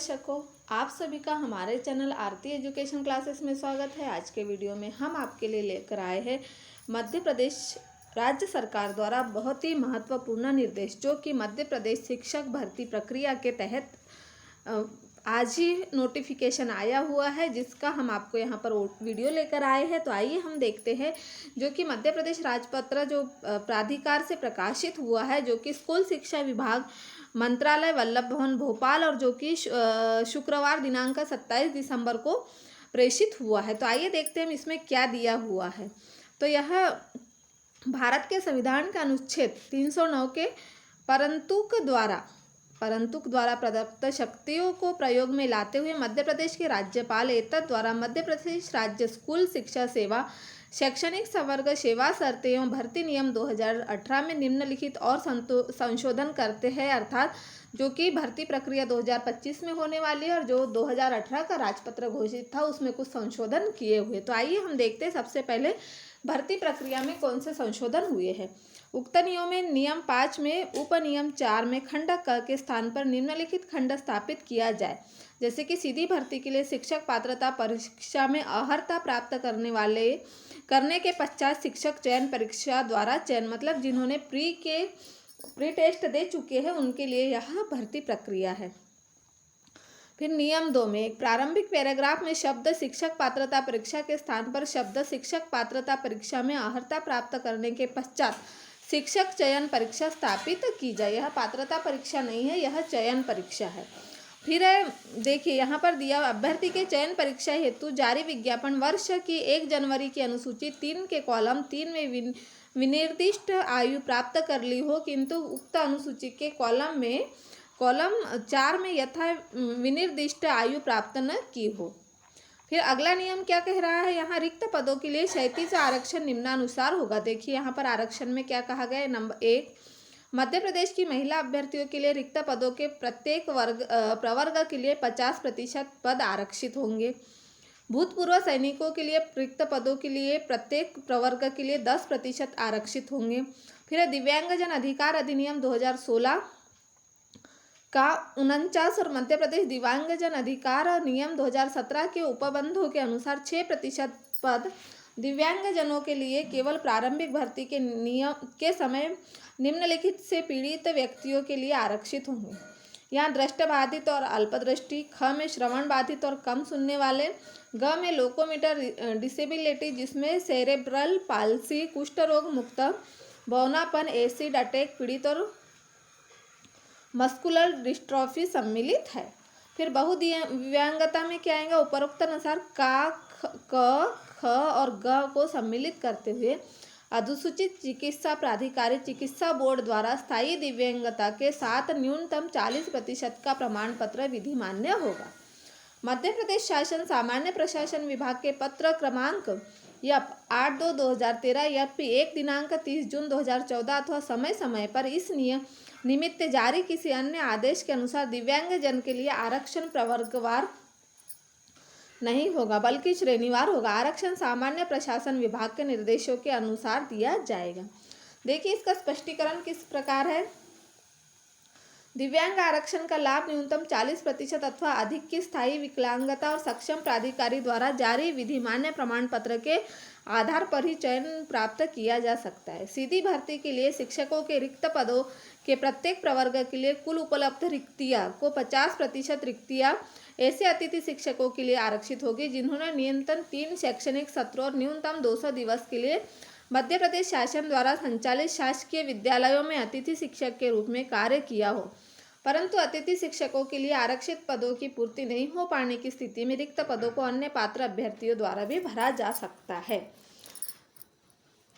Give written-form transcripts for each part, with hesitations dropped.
दर्शकों, आप सभी का हमारे चैनल आरती एजुकेशन क्लासेस में स्वागत है। आज के वीडियो में हम आपके लिए लेकर आए हैं मध्य प्रदेश राज्य सरकार द्वारा बहुत ही महत्वपूर्ण निर्देश, जो कि मध्य प्रदेश शिक्षक भर्ती प्रक्रिया के तहत आज ही नोटिफिकेशन आया हुआ है, जिसका हम आपको यहाँ पर वीडियो लेकर आए हैं। तो आइए हम देखते हैं, जो कि मध्य प्रदेश राजपत्र जो प्राधिकार से प्रकाशित हुआ है, जो कि स्कूल शिक्षा विभाग मंत्रालय वल्लभ भवन भोपाल, और जो कि शुक्रवार दिनांक 27 दिसंबर को प्रेषित हुआ है। तो आइए देखते हैं इसमें क्या दिया हुआ है। तो यह भारत के संविधान का अनुच्छेद 309 के परंतुक द्वारा प्रदत्त शक्तियों को प्रयोग में लाते हुए मध्य प्रदेश के राज्यपाल एतद द्वारा मध्य प्रदेश राज्य स्कूल शिक्षा सेवा शैक्षणिक संवर्ग सेवा शर्तें एवं भर्ती नियम 2018 में निम्नलिखित और संशोधन करते हैं, अर्थात जो कि भर्ती प्रक्रिया 2025 में होने वाली है और जो 2018 का राजपत्र घोषित था उसमें कुछ संशोधन किए हुए। तो आइए हम देखते हैं सबसे पहले भर्ती प्रक्रिया में कौन से संशोधन हुए हैं। उक्त नियमों में नियम 5 में उपनियम 4 में खंड क के स्थान पर निम्नलिखित खंड स्थापित किया जाए, जैसे कि सीधी भर्ती के लिए शिक्षक पात्रता परीक्षा में अर्हता प्राप्त करने के पश्चात शिक्षक चयन परीक्षा द्वारा चयन, मतलब जिन्होंने प्री टेस्ट दे चुके हैं उनके लिए यह भर्ती प्रक्रिया है। फिर नियम 2 में एक प्रारंभिक पैराग्राफ में शब्द शिक्षक पात्रता परीक्षा के स्थान पर शब्द शिक्षक पात्रता परीक्षा में अर्हता प्राप्त करने के पश्चात शिक्षक चयन परीक्षा स्थापित की जाए। यह पात्रता परीक्षा नहीं है, यह चयन परीक्षा है। फिर देखिए यहाँ पर दिया, अभ्यर्थी के चयन परीक्षा हेतु जारी विज्ञापन वर्ष की 1 जनवरी की अनुसूची 3 के कॉलम 3 में विनिर्दिष्ट आयु प्राप्त कर ली हो, किंतु उक्त अनुसूची के कॉलम 4 में यथा विनिर्दिष्ट आयु प्राप्त न की हो। फिर अगला नियम क्या कह रहा है, यहाँ रिक्त पदों के लिए क्षैतिज आरक्षण निम्नानुसार होगा। देखिए यहाँ पर आरक्षण में क्या कहा गया है। नंबर 1, मध्य प्रदेश की महिला अभ्यर्थियों के लिए रिक्त पदों के प्रत्येक प्रवर्ग के लिए 50% पद आरक्षित होंगे। भूतपूर्व सैनिकों के लिए रिक्त पदों के लिए प्रत्येक प्रवर्ग के लिए 10% आरक्षित होंगे। फिर दिव्यांगजन अधिकार अधिनियम 2016 का 49 और मध्य प्रदेश दिव्यांगजन अधिकार नियम 2017 के उपबंधों के अनुसार 6% पद दिव्यांगजनों के लिए केवल प्रारंभिक भर्ती के नियम के समय निम्नलिखित से पीड़ित व्यक्तियों के लिए आरक्षित होंगे। यहाँ दृष्टिबाधित और अल्पदृष्टि, ख में श्रवण बाधित और कम सुनने वाले, ग में लोकोमोटर डिसेबिलिटी जिसमें सेरेब्रल पाल्सी, कुष्ठ रोग मुक्त, बौनापन, एसिड अटैक पीड़ित और मस्कुलर डिस्ट्रॉफी सम्मिलित है। फिर बहुदिव्यांगता में क्या आएगा, उपरोक्त अनुसार का, क, ख और ग को सम्मिलित करते हुए अनुसूचित चिकित्सा प्राधिकारी चिकित्सा बोर्ड द्वारा स्थायी दिव्यांगता के साथ न्यूनतम 40% का प्रमाण पत्र विधि मान्य होगा। मध्य प्रदेश शासन सामान्य प्रशासन विभाग के पत्र क्रमांक यप 8/2/2013 यप 1 दिनांक 30 जून 2014 अथवा समय समय पर इस निमित्त जारी किसी अन्य आदेश के अनुसार दिव्यांगजन के लिए आरक्षण प्रवर्गवार नहीं होगा, बल्कि श्रेणीवार होगा। आरक्षण सामान्य प्रशासन विभाग के निर्देशों के अनुसार दिया जाएगा। देखिए इसका स्पष्टीकरण किस प्रकार है। दिव्यांग आरक्षण का लाभ न्यूनतम 40% अथवा अधिक की स्थायी विकलांगता और सक्षम प्राधिकारी द्वारा जारी विधिमान्य प्रमाण पत्र के आधार पर ही चयन प्राप्त किया जा सकता है। सीधी भर्ती के लिए शिक्षकों के रिक्त पदों के प्रत्येक प्रवर्ग के लिए कुल उपलब्ध रिक्तियां को 50% रिक्तियां ऐसे अतिथि शिक्षकों के लिए आरक्षित होगी जिन्होंने न्यूनतम 3 शैक्षणिक सत्रों और न्यूनतम 200 दिवस के लिए मध्य प्रदेश शासन द्वारा संचालित शासकीय विद्यालयों में अतिथि शिक्षक के रूप में कार्य किया हो। परंतु अतिथि शिक्षकों के लिए आरक्षित पदों की पूर्ति नहीं हो पाने की स्थिति में रिक्त पदों को अन्य पात्र अभ्यर्थियों द्वारा भी भरा जा सकता है।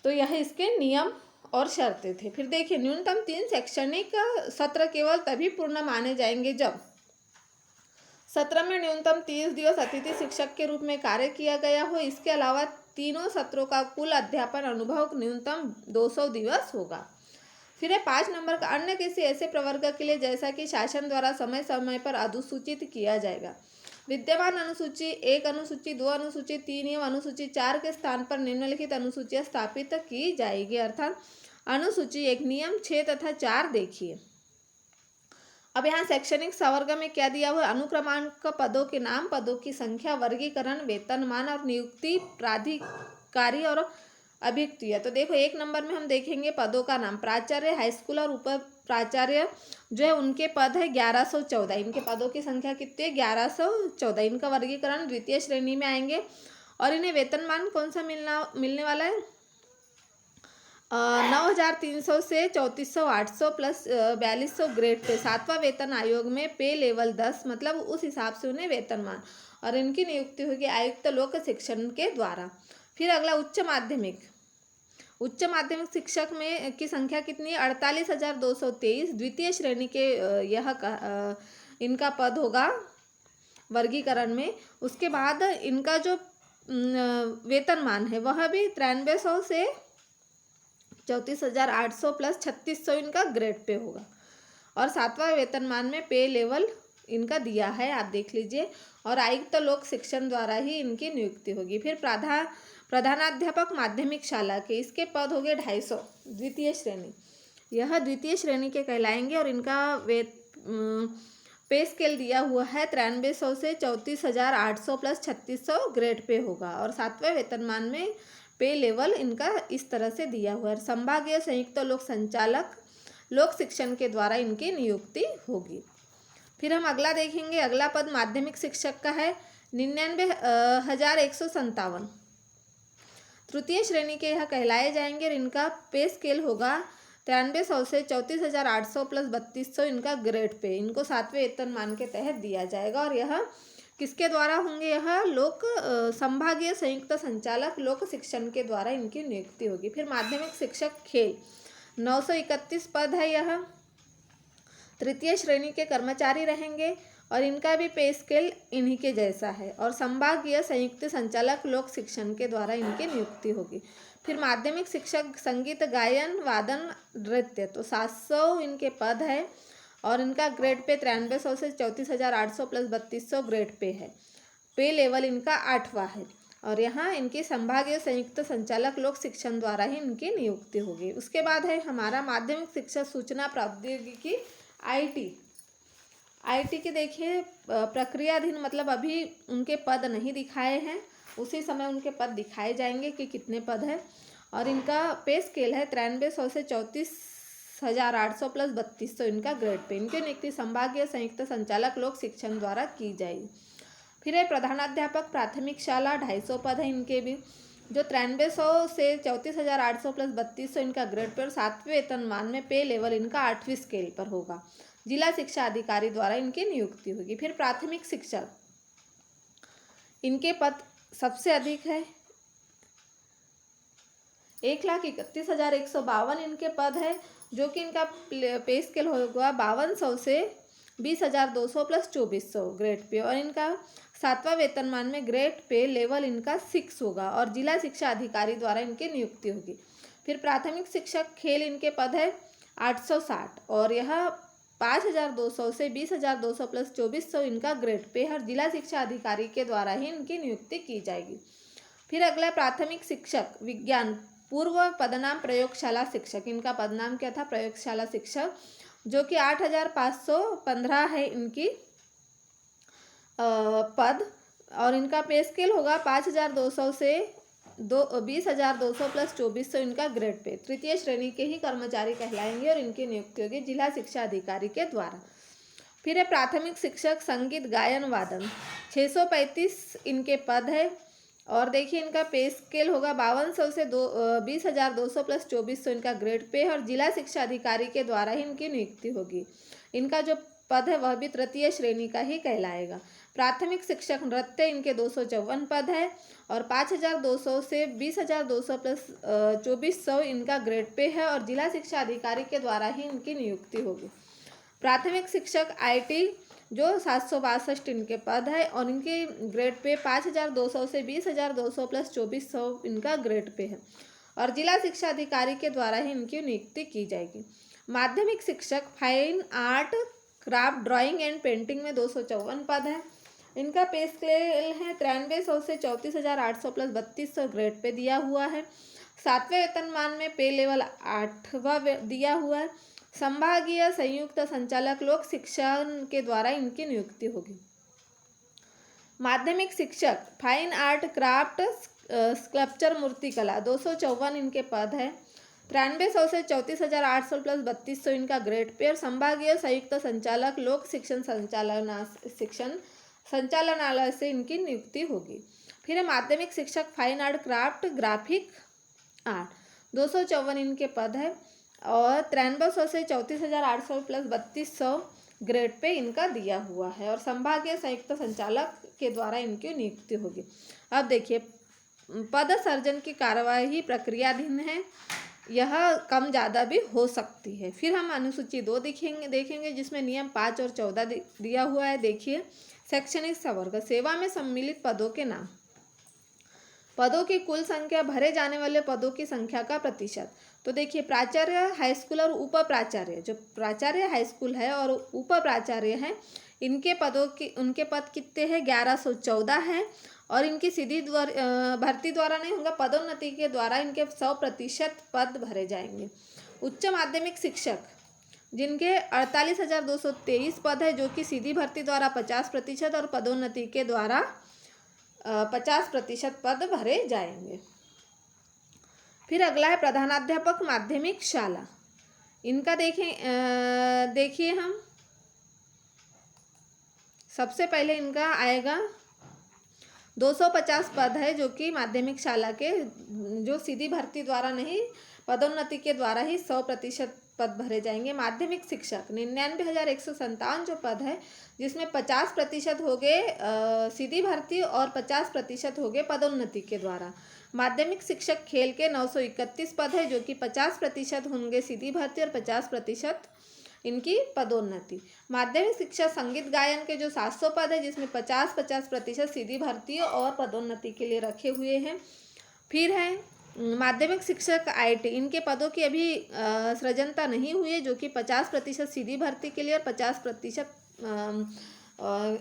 तो यह इसके नियम और शर्तें थे। फिर देखिए न्यूनतम 3 शैक्षणिक सत्र केवल तभी पूर्ण माने जाएंगे जब सत्र में न्यूनतम 30 दिवस अतिथि शिक्षक के रूप में कार्य किया गया हो। इसके अलावा तीनों सत्रों का कुल अध्यापन अनुभव न्यूनतम 200 दिवस होगा। फिर 5 नंबर का अन्य किसी ऐसे प्रवर्ग के लिए जैसा कि शासन द्वारा समय समय पर अधिसूचित किया जाएगा। विद्यमान अनुसूची 1, अनुसूची 2, अनुसूची 3 एवं अनुसूची 4 के स्थान पर निम्नलिखित अनुसूचियां स्थापित की जाएगी, अर्थात अनुसूची 1 नियम 6 तथा 4 देखिए। अब यहाँ शैक्षणिक संवर्ग में क्या दिया हुआ है, अनुक्रमांक पदों के नाम, पदों की संख्या, वर्गीकरण, वेतनमान और नियुक्ति, प्राधिकारी और अभियुक्तियाँ। तो देखो 1 नंबर में हम देखेंगे पदों का नाम, प्राचार्य हाई स्कूल और उप प्राचार्य जो है उनके पद है 1114। इनके पदों की संख्या कितनी है, 1114। इनका वर्गीकरण द्वितीय श्रेणी में आएंगे और इन्हें वेतनमान कौन सा मिलने वाला है, 9,300 से 3,400 800 प्लस 4,200 ग्रेड पे। 7वां वेतन आयोग में पे लेवल 10, मतलब उस हिसाब से उन्हें वेतनमान, और इनकी नियुक्ति होगी आयुक्त लोक शिक्षण के द्वारा। फिर अगला उच्च माध्यमिक शिक्षक में की संख्या कितनी है, 48,223। द्वितीय श्रेणी के इनका पद होगा वर्गीकरण में। उसके बाद इनका जो वेतनमान है वह भी 9300 से 34,800 प्लस 3,600 इनका ग्रेड पे होगा। और 7वां वेतनमान में पे लेवल इनका दिया है, आप देख लीजिए, और आयुक्त लोक शिक्षण द्वारा ही इनकी नियुक्ति होगी। फिर प्रधानाध्यापक माध्यमिक शाला के, इसके पद हो गए 250, द्वितीय श्रेणी, यह द्वितीय श्रेणी के कहलाएंगे और इनका पे स्केल दिया हुआ है 9300 से 34,800 प्लस 3,600 ग्रेड पे होगा। और 7वें वेतनमान में पे लेवल इनका इस तरह से दिया हुआ है। संभागीय संयुक्त लोक संचालक लोक शिक्षण के द्वारा इनकी नियुक्ति होगी। फिर हम अगला देखेंगे, अगला पद माध्यमिक शिक्षक का है 99,157। तृतीय श्रेणी के यह कहलाए जाएंगे और इनका पे स्केल होगा 9300 से 34,800 प्लस 3,200 इनका ग्रेड पे। इनको 7वें वेतनमान के तहत दिया जाएगा और यह किसके द्वारा होंगे, यह लोक संभागीय संयुक्त संचालक लोक शिक्षण के द्वारा इनकी नियुक्ति होगी। फिर माध्यमिक शिक्षक खेल 931 पद है, यह तृतीय श्रेणी के कर्मचारी रहेंगे और इनका भी पे स्केल इन्हीं के जैसा है और संभागीय संयुक्त संचालक लोक शिक्षण के द्वारा इनकी नियुक्ति होगी। फिर माध्यमिक शिक्षक संगीत गायन वादन नृत्य, तो 700 इनके पद है और इनका ग्रेड पे 9300 से 34,800 प्लस 3,200 ग्रेड पे है। पे लेवल इनका 8वां है और यहाँ इनकी संभागीय संयुक्त संचालक लोक शिक्षण द्वारा ही इनकी नियुक्ति होगी। उसके बाद है हमारा माध्यमिक शिक्षा सूचना प्रौद्योगिकी IT के देखिए प्रक्रियाधीन, मतलब अभी उनके पद नहीं दिखाए हैं, उसी समय उनके पद दिखाए जाएंगे कि कितने पद है। और इनका पे स्केल है 9300 से 34,800 प्लस 3,200 इनका ग्रेड पे। इनकी नियुक्ति संभागीय संयुक्त संचालक लोक शिक्षण द्वारा की जाएगी। फिर है प्रधानाध्यापक प्राथमिक शाला 250 पद है इनके भी, जो 9300 से 34,800 प्लस 3,200 इनका ग्रेड पे और 7वें वेतनमान में पे लेवल इनका 8वीं स्केल पर होगा। जिला शिक्षा अधिकारी द्वारा इनकी नियुक्ति होगी। फिर प्राथमिक शिक्षक, इनके पद सबसे अधिक है, 1,31,152 इनके पद है, जो कि इनका पे स्केल होगा 5200 से 20,200 प्लस 2,400 ग्रेड पे और इनका 7वां वेतनमान में ग्रेड पे लेवल इनका 6 होगा और जिला शिक्षा अधिकारी द्वारा इनकी नियुक्ति होगी। फिर प्राथमिक शिक्षक खेल, इनके पद है 860 और यह 5,200 से 20,200 प्लस 2,400 इनका ग्रेड पे है और जिला शिक्षा अधिकारी के द्वारा ही इनकी नियुक्ति की जाएगी। फिर अगला प्राथमिक शिक्षक विज्ञान, पूर्व पदनाम प्रयोगशाला शिक्षक, इनका पदनाम क्या था, प्रयोगशाला शिक्षक, जो कि 8,515 है इनकी पद और इनका पे स्केल होगा 5,200 से 20,200 प्लस 2,400 इनका ग्रेड पे। तृतीय श्रेणी के ही कर्मचारी कहलाएंगे और इनकी नियुक्ति होगी जिला शिक्षा अधिकारी के द्वारा। फिर है प्राथमिक शिक्षक संगीत गायन वादन, 635 इनके पद है और देखिए इनका पे स्केल होगा 5200 से 20,200 प्लस 2,400 इनका ग्रेड पे है और जिला शिक्षा अधिकारी के द्वारा ही इनकी नियुक्ति होगी। इनका जो पद है वह भी तृतीय श्रेणी का ही कहलाएगा। प्राथमिक शिक्षक नृत्य, इनके 254 पद है और 5,200 से 20,200 प्लस 2,400 इनका ग्रेड पे है और जिला शिक्षा अधिकारी के द्वारा ही इनकी नियुक्ति होगी। प्राथमिक शिक्षक IT, जो 762 इनके पद है और इनके ग्रेड पे 5,200 से 20,200 प्लस 2,400 इनका ग्रेड पे है और जिला शिक्षा अधिकारी के द्वारा ही इनकी नियुक्ति की जाएगी। माध्यमिक शिक्षक fine art craft drawing and painting में 254 पद है, इनका पे स्केल है 9300 से 34,800 प्लस 3,200 ग्रेड पे दिया हुआ है। 7वें वेतनमान में पे लेवल 8वां दिया हुआ है संभागीय संयुक्त संचालक लोक शिक्षण के द्वारा इनकी नियुक्ति होगी। माध्यमिक शिक्षक फाइन आर्ट क्राफ्ट स्कल्पचर मूर्तिकला 254 इनके पद है। 9300 से 34,800 प्लस 3200 इनका ग्रेड पे। और संभागीय संयुक्त संचालक लोक शिक्षण संचालनालय से इनकी नियुक्ति होगी। फिर है माध्यमिक शिक्षक fine art craft graphic art 254 इनके पद है। और 9300 से 34,800 प्लस 3200 ग्रेड पे इनका दिया हुआ है। और संभागीय संयुक्त संचालक के द्वारा इनकी नियुक्ति होगी। अब देखिए, पद सर्जन की कार्यवाही प्रक्रियाधीन है, यह कम ज़्यादा भी हो सकती है। फिर हम अनुसूची 2 देखेंगे जिसमें नियम 5 और 14 दिया हुआ है। देखिए, शैक्षणिक संवर्ग, सेवा में सम्मिलित पदों के नाम, पदों की कुल संख्या, भरे जाने वाले पदों की संख्या का प्रतिशत। तो देखिए, प्राचार्य हाईस्कूल और उप प्राचार्य, जो प्राचार्य हाईस्कूल है और उप प्राचार्य हैं, उनके पद कितने हैं? 1114 है। और इनकी सीधी भर्ती द्वारा नहीं होगा, पदोन्नति के द्वारा इनके 100% पद भरे जाएंगे। उच्च माध्यमिक शिक्षक जिनके 48,223 पद है, जो कि सीधी भर्ती द्वारा 50% और पदोन्नति के द्वारा 50% पद भरे जाएंगे। फिर अगला है प्रधानाध्यापक माध्यमिक शाला, इनका देखिए हम सबसे पहले इनका आएगा 250 पद है, जो कि माध्यमिक शाला के, जो सीधी भर्ती द्वारा नहीं पदोन्नति के द्वारा ही 100% पद भरे जाएंगे। माध्यमिक शिक्षक 99,157 जो पद है, जिसमें 50% हो गए सीधी भर्ती और 50% हो गए पदोन्नति के द्वारा। माध्यमिक शिक्षक खेल के 931 पद है, जो कि 50% होंगे सीधी भर्ती और 50% इनकी पदोन्नति। माध्यमिक शिक्षा संगीत गायन के जो 700 पद है, जिसमें 50% सीधी भर्ती और पदोन्नति के लिए रखे हुए हैं। फिर है माध्यमिक शिक्षक IT, इनके पदों की अभी सृजनता नहीं हुई है, जो कि 50% सीधी भर्ती के लिए और 50%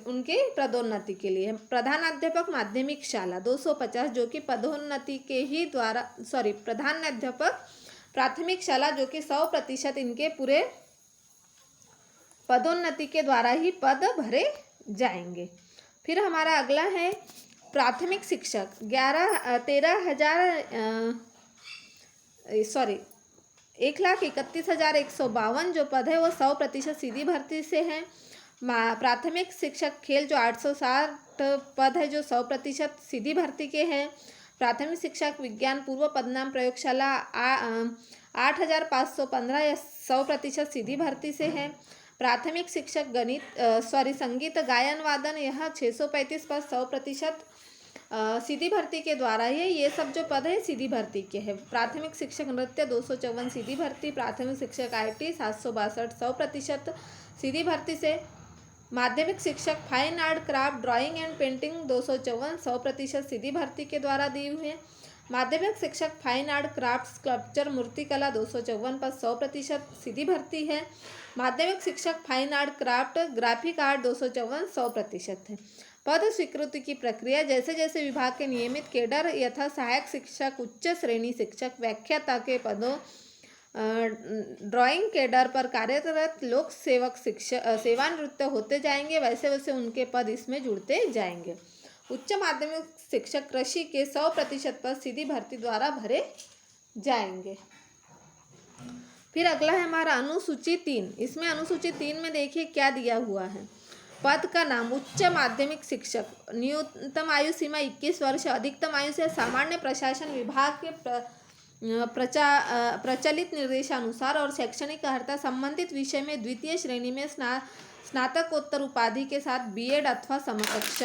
उनके पदोन्नति के लिए। प्रधानाध्यापक माध्यमिक शाला 250, जो कि पदोन्नति के ही द्वारा प्रधानाध्यापक प्राथमिक शाला, जो कि 100% इनके पूरे पदोन्नति के द्वारा ही पद भरे जाएंगे। फिर हमारा अगला है प्राथमिक शिक्षक 1,31,152 जो पद है वो 100% सीधी भर्ती से है। प्राथमिक शिक्षक खेल जो 860 पद है, जो 100% सीधी भर्ती के हैं। प्राथमिक शिक्षक विज्ञान पूर्व पदनाम प्रयोगशाला 8,515 या 100% सीधी भर्ती से है। प्राथमिक शिक्षक संगीत गायन वादन, यह 635 पद 100% सीधी भर्ती के द्वारा है। ये सब जो पद है सीधी भर्ती के हैं। प्राथमिक शिक्षक नृत्य 254 सीधी भर्ती। प्राथमिक शिक्षक IT 762 100% सीधी भर्ती से। माध्यमिक शिक्षक fine art craft drawing and painting 254 100% सीधी भर्ती के द्वारा दी हुई है। माध्यमिक शिक्षक फाइन आर्ट क्राफ्ट स्कल्पचर मूर्तिकला 254 पर 100% सीधी भर्ती है। माध्यमिक शिक्षक fine art craft graphic art 254 100% है। पद स्वीकृति की प्रक्रिया, जैसे जैसे विभाग के नियमित केडर यथा सहायक शिक्षक, उच्च श्रेणी शिक्षक, व्याख्याता के पदों, ड्राइंग केडर पर कार्यरत लोक सेवक शिक्षक सेवानिवृत्त होते जाएंगे, वैसे वैसे उनके पद इसमें जुड़ते जाएंगे। उच्च माध्यमिक शिक्षक कृषि के 100% पद सीधी भर्ती द्वारा भरे जाएंगे। फिर अगला है हमारा अनुसूची 3। इसमें अनुसूची 3 में देखिए क्या दिया हुआ है। पद का नाम उच्च माध्यमिक शिक्षक, न्यूनतम आयु सीमा 21 वर्ष, अधिकतम आयु से सामान्य प्रशासन विभाग के प्रचलित निर्देशानुसार और शैक्षणिक अर्हता संबंधित विषय में द्वितीय श्रेणी में स्नातकोत्तर उपाधि के साथ BEd अथवा समकक्ष।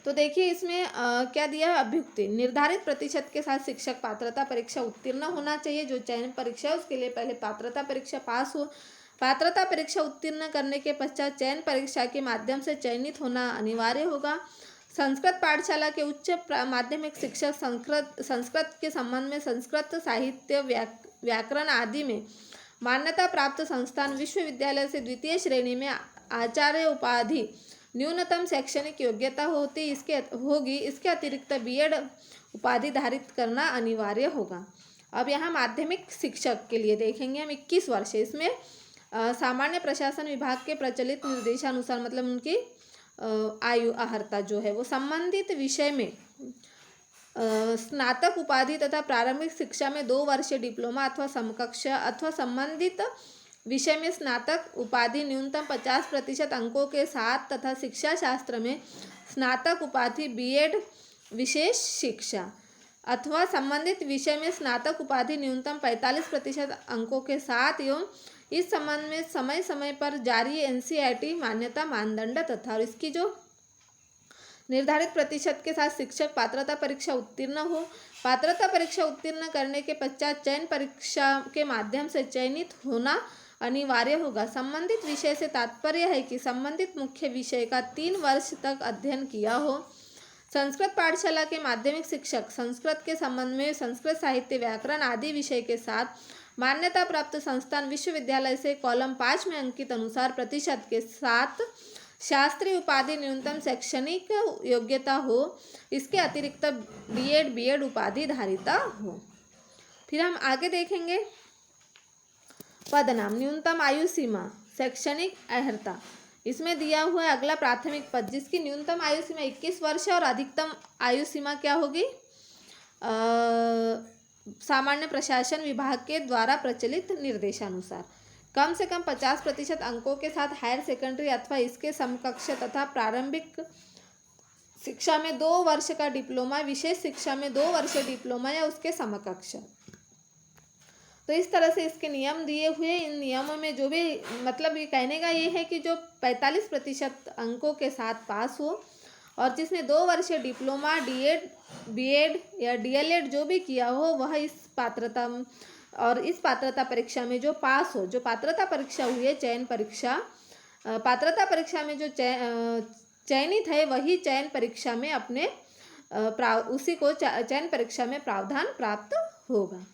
तो देखिए इसमें क्या दिया है, अभ्युक्ति निर्धारित प्रतिशत के साथ शिक्षक पात्रता परीक्षा उत्तीर्ण होना चाहिए। जो चयन परीक्षा है उसके लिए पहले पात्रता परीक्षा पास हो। पात्रता परीक्षा उत्तीर्ण करने के पश्चात चयन परीक्षा के माध्यम से चयनित होना अनिवार्य होगा। संस्कृत पाठशाला के उच्च माध्यमिक शिक्षक संस्कृत के संबंध में संस्कृत साहित्य व्याकरण आदि में मान्यता प्राप्त संस्थान विश्वविद्यालय से द्वितीय श्रेणी में आचार्य उपाधि न्यूनतम शैक्षणिक योग्यता होगी। इसके अतिरिक्त BEd उपाधि धारित करना अनिवार्य होगा। अब यहाँ माध्यमिक शिक्षक के लिए देखेंगे हम 21 वर्ष है। इसमें सामान्य प्रशासन विभाग के प्रचलित निर्देशानुसार मतलब उनकी आयु अर्हता जो है वो संबंधित विषय में स्नातक उपाधि तथा प्रारंभिक शिक्षा में 2 वर्षीय डिप्लोमा अथवा समकक्ष अथवा संबंधित विषय में स्नातक उपाधि न्यूनतम 50% अंकों के साथ तथा शिक्षा शास्त्र में स्नातक उपाधि बीएड विशेष शिक्षा अथवा संबंधित विषय में स्नातक उपाधि न्यूनतम 45% अंकों के साथ एवं इस संबंध में समय समय पर जारी एनसीईआरटी मान्यता मानदंड तथा और इसकी जो निर्धारित प्रतिशत के साथ शिक्षक पात्रता परीक्षा उत्तीर्ण हो। पात्रता परीक्षा उत्तीर्ण करने के पश्चात चयन परीक्षा के माध्यम से चयनित होना अनिवार्य होगा। संबंधित विषय से तात्पर्य है कि संबंधित मुख्य विषय का 3 वर्ष तक अध्ययन किया हो। संस्कृत पाठशाला के माध्यमिक शिक्षक संस्कृत के संबंध में संस्कृत साहित्य व्याकरण आदि विषय के साथ मान्यता प्राप्त संस्थान विश्वविद्यालय से कॉलम 5 में अंकित अनुसार प्रतिशत के साथ शास्त्रीय उपाधि न्यूनतम शैक्षणिक योग्यता हो। इसके अतिरिक्त बीएड उपाधि धारिता हो। फिर हम आगे देखेंगे पदनाम न्यूनतम आयु सीमा शैक्षणिक अर्हता। इसमें दिया हुआ है अगला प्राथमिक पद जिसकी न्यूनतम आयु सीमा 21 वर्ष है और अधिकतम आयु सीमा क्या होगी सामान्य प्रशासन विभाग के द्वारा प्रचलित निर्देशानुसार कम से कम 50% अंकों के साथ हायर सेकेंडरी अथवा इसके समकक्ष तथा प्रारंभिक शिक्षा में 2 वर्ष का डिप्लोमा, विशेष शिक्षा में 2 वर्ष डिप्लोमा या उसके समकक्ष। तो इस तरह से इसके नियम दिए हुए। इन नियमों में जो भी मतलब ये कहने का ये है कि जो 45% अंकों के साथ पास हो और जिसने 2 वर्षीय डिप्लोमा बीएड या डीएलएड जो भी किया हो वह इस पात्रता और इस पात्रता परीक्षा में जो पास हो, जो पात्रता परीक्षा हुई है चयन परीक्षा, पात्रता परीक्षा में जो चयनित है वही चयन परीक्षा में अपने उसी को चयन परीक्षा में प्रावधान प्राप्त होगा।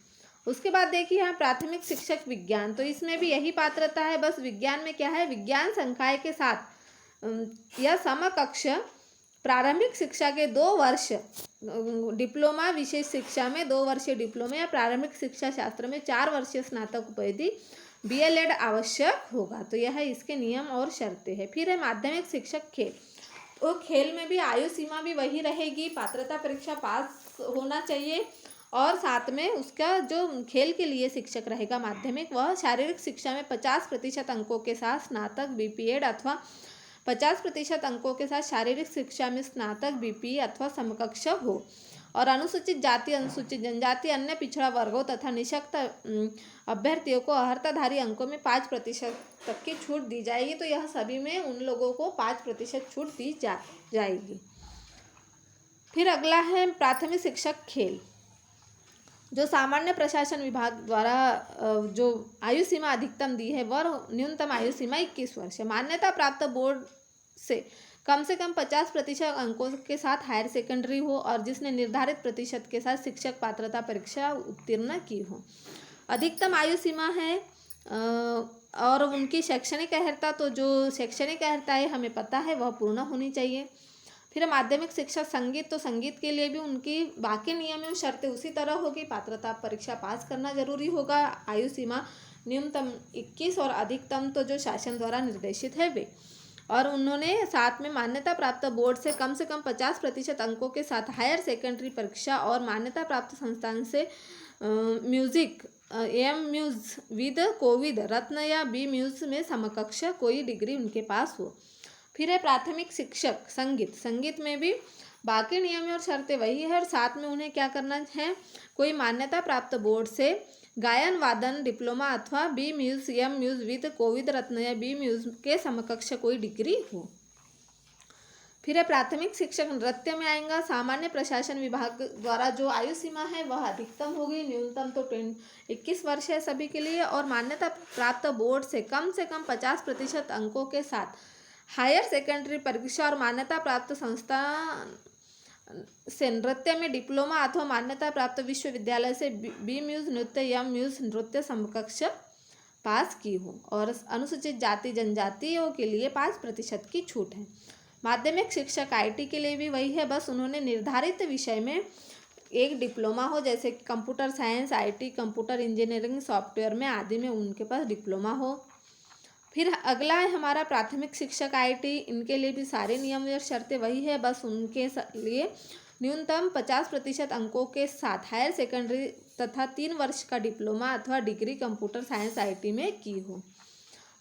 उसके बाद देखिए यहाँ प्राथमिक शिक्षक विज्ञान, तो इसमें भी यही पात्रता है, बस विज्ञान में क्या है विज्ञान संकाय के साथ या समकक्ष प्रारंभिक शिक्षा के 2 वर्ष डिप्लोमा, विशेष शिक्षा में 2 वर्षीय डिप्लोमा या प्रारंभिक शिक्षा शास्त्र में 4 वर्षीय स्नातक उपाधि बीएलएड आवश्यक होगा। तो यह इसके नियम और शर्तें हैं। फिर है माध्यमिक शिक्षक खेल, तो खेल में भी आयु सीमा भी वही रहेगी, पात्रता परीक्षा पास होना चाहिए और साथ में उसका जो खेल के लिए शिक्षक रहेगा माध्यमिक वह शारीरिक शिक्षा में 50% अंकों के साथ स्नातक बीपीएड अथवा 50% अंकों के साथ शारीरिक शिक्षा में स्नातक बीपी अथवा समकक्ष हो। और अनुसूचित जाति, अनुसूचित जनजाति, अन्य पिछड़ा वर्गों तथा निःशक्त अभ्यर्थियों को अर्हताधारी अंकों में 5% तक की छूट दी जाएगी। तो यह सभी में उन लोगों को 5% छूट दी जाएगी। फिर अगला है प्राथमिक शिक्षक खेल, जो सामान्य प्रशासन विभाग द्वारा जो आयु सीमा अधिकतम दी है वह न्यूनतम आयु सीमा 21 वर्ष है। मान्यता प्राप्त बोर्ड से कम 50% अंकों के साथ हायर सेकेंडरी हो और जिसने निर्धारित प्रतिशत के साथ शिक्षक पात्रता परीक्षा उत्तीर्ण की हो। अधिकतम आयु सीमा है और उनकी शैक्षणिक अर्हता, तो जो शैक्षणिक अर्हता है हमें पता है वह पूर्ण होनी चाहिए। फिर माध्यमिक शिक्षा संगीत, तो संगीत के लिए भी उनकी बाकी नियम एवं शर्तें उसी तरह होगी। पात्रता परीक्षा पास करना जरूरी होगा। आयु सीमा न्यूनतम 21 और अधिकतम तो जो शासन द्वारा निर्देशित है वे। और उन्होंने साथ में मान्यता प्राप्त बोर्ड से कम 50% अंकों के साथ हायर सेकेंडरी परीक्षा और मान्यता प्राप्त संस्थान से म्यूजिक म्यूज विद कोविद रत्न या बी म्यूज में समकक्ष कोई डिग्री उनके पास हो। फिर है प्राथमिक शिक्षक संगीत, संगीत में भी बाकी नियम और शर्तें वही है और साथ में उन्हें क्या करना है कोई मान्यता प्राप्त बोर्ड से गायन वादन डिप्लोमा अथवा बी म्यूज एम म्यूज विद कोविद रत्न या बी म्यूज के समकक्ष कोई डिग्री हो। फिर है प्राथमिक शिक्षक नृत्य में आएगा। सामान्य प्रशासन विभाग द्वारा जो आयु सीमा है वह अधिकतम होगी, न्यूनतम तो 21 वर्ष है सभी के लिए और मान्यता प्राप्त बोर्ड से कम 50% अंकों के साथ हायर सेकेंडरी परीक्षा और मान्यता प्राप्त संस्थान से नृत्य में डिप्लोमा अथवा मान्यता प्राप्त विश्वविद्यालय से बी म्यूज नृत्य या म्यूज नृत्य समकक्ष पास की हो। और अनुसूचित जाति जनजातियों के लिए 5% की छूट है। माध्यमिक शिक्षक आईटी के लिए भी वही है, बस उन्होंने निर्धारित विषय में एक डिप्लोमा हो, जैसे कि computer science, IT, computer engineering, software में आदि में उनके पास डिप्लोमा हो। फिर अगला है हमारा प्राथमिक शिक्षक आईटी, इनके लिए भी सारे नियम और शर्तें वही है, बस उनके लिए न्यूनतम 50% अंकों के साथ हायर सेकेंडरी तथा 3 वर्ष का डिप्लोमा अथवा डिग्री कंप्यूटर साइंस आईटी में की हो।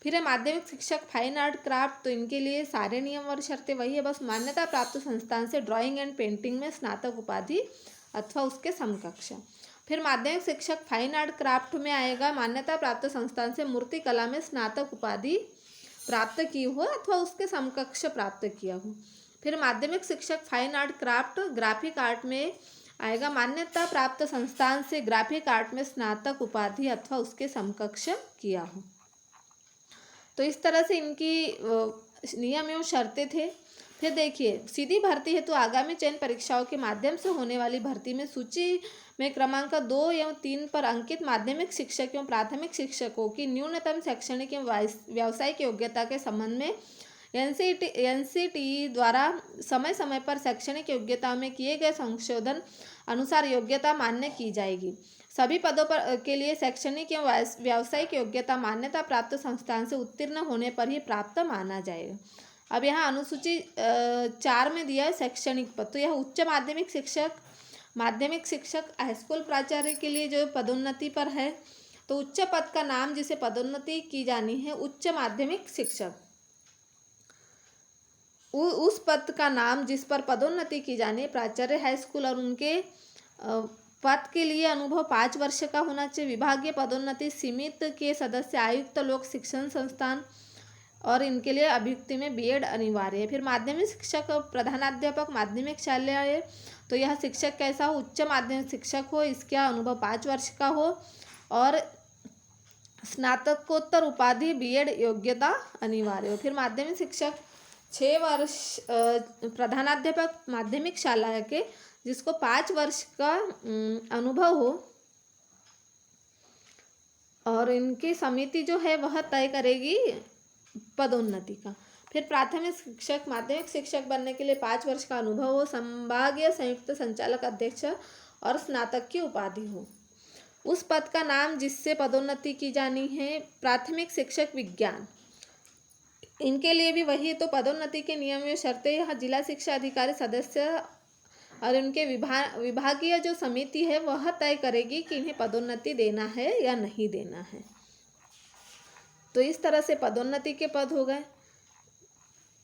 फिर है माध्यमिक शिक्षक फाइन आर्ट क्राफ्ट, तो इनके लिए सारे नियम और शर्तें वही है, बस मान्यता प्राप्त संस्थान से ड्राइंग एंड पेंटिंग में स्नातक उपाधि अथवा उसके समकक्ष। फिर माध्यमिक शिक्षक फाइन आर्ट क्राफ्ट में आएगा मान्यता प्राप्त संस्थान से मूर्ति कला में स्नातक उपाधि प्राप्त की हो अथवा उसके समकक्ष प्राप्त किया हो। फिर माध्यमिक शिक्षक fine art craft graphic art में आएगा मान्यता प्राप्त संस्थान से ग्राफिक आर्ट में स्नातक उपाधि अथवा उसके समकक्ष किया हो। तो इस तरह से इनकी नियम एवं शर्तें थे। फिर देखिए सीधी भर्ती हेतु आगामी चयन परीक्षाओं के माध्यम से होने वाली भर्ती में सूची में क्रमांक 2 एवं 3 पर अंकित माध्यमिक शिक्षक एवं प्राथमिक शिक्षकों की न्यूनतम शैक्षणिक एवं व्यावसायिक योग्यता के संबंध में एनसीटीई द्वारा समय समय पर शैक्षणिक योग्यता में किए गए संशोधन अनुसार योग्यता मान्य की जाएगी। सभी पदों पर के लिए शैक्षणिक एवं व्यावसायिक योग्यता मान्यता प्राप्त संस्थान से उत्तीर्ण होने पर ही प्राप्त माना जाएगा। अब यहाँ अनुसूची 4 में दिया है शैक्षणिक पद, तो यह उच्च माध्यमिक शिक्षक हाईस्कूल प्राचार्य के लिए जो पदोन्नति पर है, तो उच्च पद का नाम जिसे पदोन्नति की जानी है उच्च माध्यमिक शिक्षक, उस पद का नाम जिस पर पदोन्नति की जानी है प्राचार्य हाईस्कूल, और उनके पद के लिए अनुभव 5 वर्ष का होना चाहिए। विभागीय पदोन्नति सीमित के सदस्य आयुक्त लोक शिक्षण संस्थान, और इनके लिए अभियुक्ति में बीएड अनिवार्य है। फिर माध्यमिक शिक्षक प्रधानाध्यापक माध्यमिक शालाएं, तो यह शिक्षक कैसा हो, उच्च माध्यमिक शिक्षक हो, इसका अनुभव 5 वर्ष का हो और स्नातकोत्तर उपाधि बीएड योग्यता अनिवार्य हो। फिर माध्यमिक शिक्षक 6 वर्ष प्रधानाध्यापक माध्यमिक शाला के जिसको 5 वर्ष का अनुभव हो, और इनकी समिति जो है वह तय करेगी पदोन्नति का। फिर प्राथमिक शिक्षक माध्यमिक शिक्षक बनने के लिए 5 वर्ष का अनुभव हो, संभागीय संयुक्त संचालक अध्यक्ष और स्नातक की उपाधि हो। उस पद का नाम जिससे पदोन्नति की जानी है प्राथमिक शिक्षक विज्ञान, इनके लिए भी वही, तो पदोन्नति के नियम एवं शर्तें यह जिला शिक्षा अधिकारी सदस्य और उनके विभागीय जो समिति है वह तय करेगी कि इन्हें पदोन्नति देना है या नहीं देना है। तो इस तरह से पदोन्नति के पद हो गए।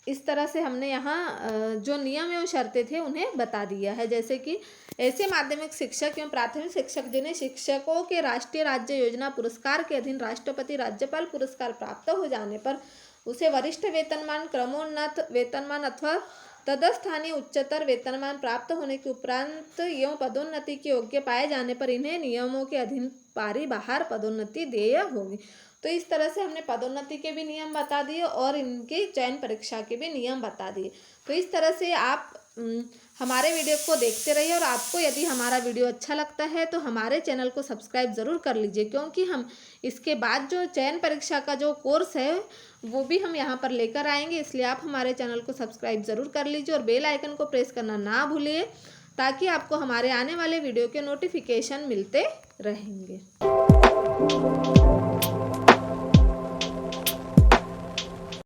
इस तरह से हमने यहाँ जो नियम एवं शर्तें थे उन्हें बता दिया है, जैसे कि ऐसे माध्यमिक शिक्षक एवं प्राथमिक शिक्षक जिन्हें शिक्षकों के राष्ट्रीय राज्य योजना पुरस्कार के अधीन राष्ट्रपति राज्यपाल पुरस्कार प्राप्त हो जाने पर उसे वरिष्ठ वेतनमान, क्रमोन्नत वेतनमान अथवा तदस्थानीय उच्चतर वेतनमान प्राप्त होने के उपरांत एवं पदोन्नति के योग्य पाए जाने पर इन्हें नियमों के अधीन पारी बाहर पदोन्नति देय होगी। तो इस तरह से हमने पदोन्नति के भी नियम बता दिए और इनके चयन परीक्षा के भी नियम बता दिए। तो इस तरह से आप हमारे वीडियो को देखते रहिए, और आपको यदि हमारा वीडियो अच्छा लगता है तो हमारे चैनल को सब्सक्राइब ज़रूर कर लीजिए, क्योंकि हम इसके बाद जो चयन परीक्षा का जो कोर्स है वो भी हम यहाँ पर लेकर आएंगे। इसलिए आप हमारे चैनल को सब्सक्राइब ज़रूर कर लीजिए और बेल आइकन को प्रेस करना ना भूलिए, ताकि आपको हमारे आने वाले वीडियो के नोटिफिकेशन मिलते रहेंगे।